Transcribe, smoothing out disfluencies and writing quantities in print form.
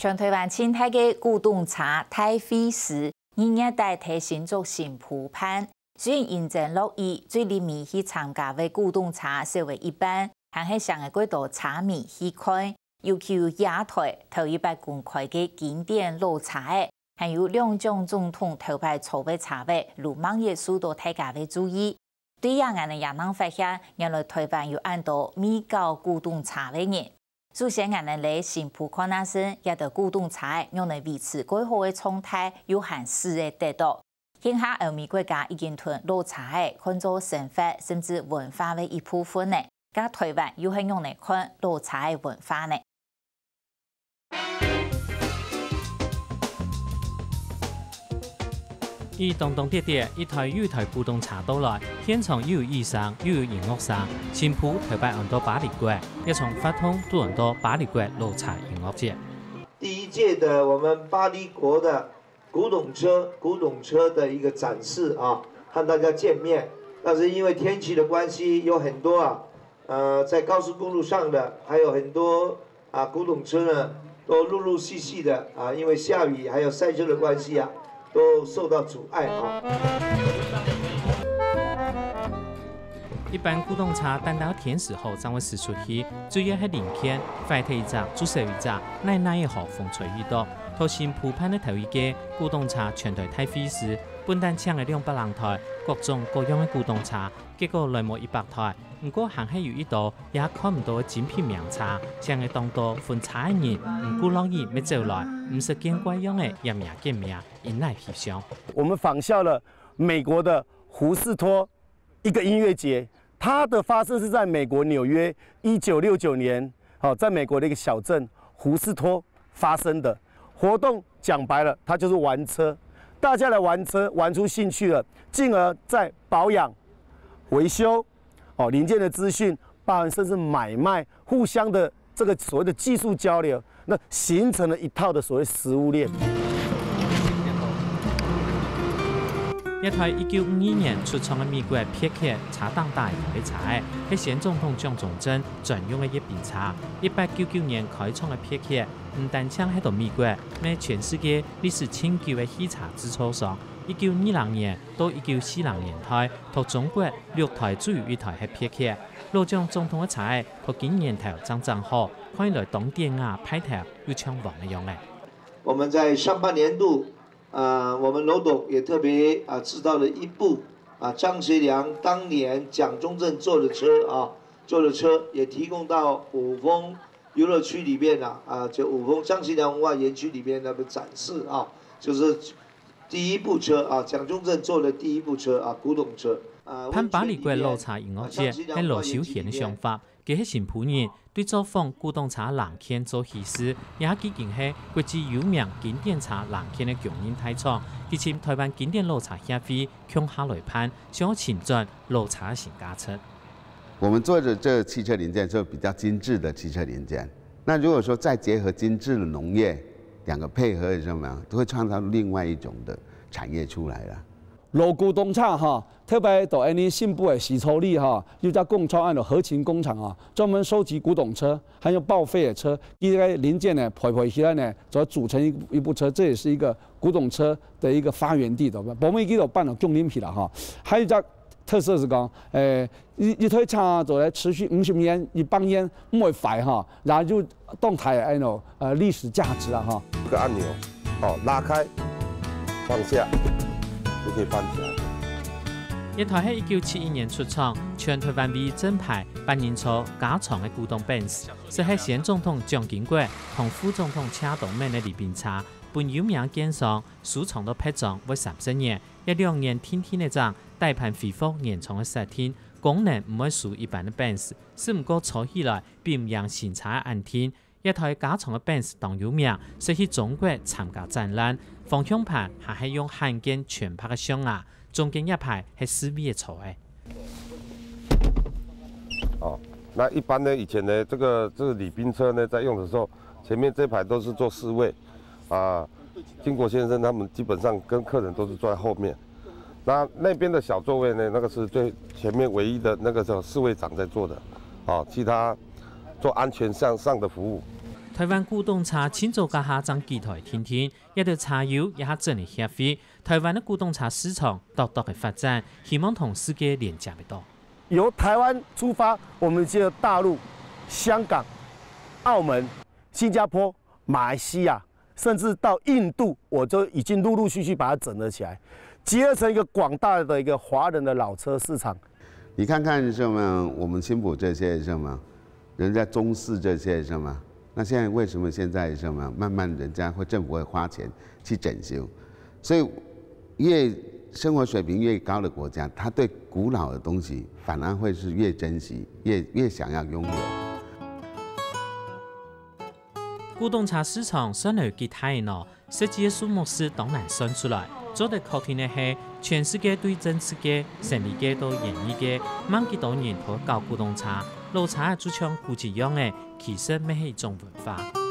全台湾清泰嘅古董茶太费时，日日代替新竹新浦畔。虽然认真乐意，最里面去参加嘅古董茶稍微一般，但係上嘅幾道茶面去看，尤其有野台頭一擺公開嘅經典老茶嘅，還有兩種總統頭擺籌備茶位，魯莽也受到大家嘅注意。對呀，我哋也能發現，原來台灣有很多米搞古董茶嘅人。首先，我哋嚟新浦看那時，也得古董茶用嚟維持幾好嘅狀態，有限時嘅得到。現下歐美國家已經將老茶看作生活甚至文化嘅一部分呢，加台灣又係用嚟看老茶嘅文化呢。伊動動跌跌，一台又一台古董茶到來，現場又有醫生，又有音樂聲。新浦台北很多巴黎國，也從發通到很多巴黎國老茶音樂節。第一屆的我們巴黎國的古董車的一個展示啊，和大家見面。但是因為天氣的關係，有很多在高速公路上的，還有很多古董車呢，都陸陸續續的因為下雨還有賽車的關係都受到阻礙啊。一般古董茶等到天時後，才會釋出去，主要係零件、快鐵一隻、注射一隻，奶奶也好風吹雨多。到新浦畔的頭一屆古董茶全台太費時，本單搶嘅200人台，各種各樣嘅古董茶，結果來冇100台。不過還係有一道也看唔到嘅精品名茶，像係當到分茶嘅人，唔顧樂意咪走來，唔是見怪樣嘅一名見名，引來翕相。我們仿效了美國的胡士托一個音樂節。它的發生是在美國紐約，1969年，在美國的一個小鎮胡士托發生的活動。講白了，它就是玩車，大家來玩車，玩出興趣了，進而在保養、維修、零件的資訊，包含甚至買賣，互相的這個所謂的技術交流，那形成了一套的所謂食物鏈。一台1952年出廠嘅美國撇克茶檔大台茶，係前總統蔣中正專用嘅一瓶茶。1899年開廠嘅撇克，唔單止喺度美國，喺全世界歷史悠久嘅喜茶之初上。1920年到1940年代，到中國6台最後一台係撇克。老蔣總統嘅茶，到今年頭正好，看來當店派頭要搶王嘅樣嘅。我們在上半年度。我們羅董也特別製造了一部張學良當年蔣中正坐的車也提供到五峰遊樂區裏面就五峰張學良文化園區裏面那個展示就是第一部車蔣中正坐的第一部車古董車。潘巴黎國老茶音樂節係羅小賢嘅想法，佢係新浦人，對造訪古董茶冷片做喜事，也已經係國際有名經典茶冷片嘅供應大廠。其前台灣經典老茶協會向下來判，想要前進老茶新價值。我們做的這汽車零件就比較精緻的汽車零件，那如果說再結合精緻的農業，兩個配合什麼，都會創造另外一種的產業出來了。老古董茶特別到安尼新浦的西草里又在共創安的合勤工廠專門收集古董車，還有報廢的車，一個零件呢配起來呢，就要組成一部車，這也是一個古董車的一個發源地，對吧？我們已經有辦了供應品了還有一個特色是講，一台車就來持續50年，一幫煙唔會壞然後就動態安種歷史價值啦這個按鈕拉開放下。都可以翻起來。一台喺1971年出廠，全台灣唯一正牌8年初加長嘅古董 Benz， 是喺前總統蔣經國同副總統車動門嘅禮賓茶，本有名建商收藏到批裝為30年，2年天天嘅漲，大盤恢復延長嘅10天，功能唔會輸一般嘅 Benz， 是唔過坐起來並唔讓新茶安天。一台加長嘅 Benz 當有名，是去中國參加展覽。方向盤還係用罕見全拍嘅雙牙，中間一排係絲襪嘅槽誒。那一般呢，以前呢，這個禮賓車呢，在用的時候，前面這排都是做侍衛，經國先生他們基本上跟客人都是坐在後面。那邊的小座位呢，那個是最前面唯一的那個叫侍衛長在做的，其他做安全上的服務。台湾古董茶清早家下将期待天天，也对茶友也下整理协会。台湾的古董茶市场独特的发展，希望同世界连接得到。由台湾出发，我们接着大陆、香港、澳门、新加坡、马来西亚，甚至到印度，我就已经陆陆续续把它整合起来，结合成一个广大的一个华人的老车市场。你看看什么，我们新埔这些什么，人家中式这些什么，那现在为什么现在什么，慢慢人家政府会花钱去整修，所以越生活水平越高的国家，他对古老的东西反而会是越珍惜，越想要拥有。古董茶市场算有几大呢？设计的数目是当然算出来。做得靠天的是，全世界对真世界、神秘界到演艺界，万几多年头搞古董茶，老茶就像古籍一样的，其实没是一种文化。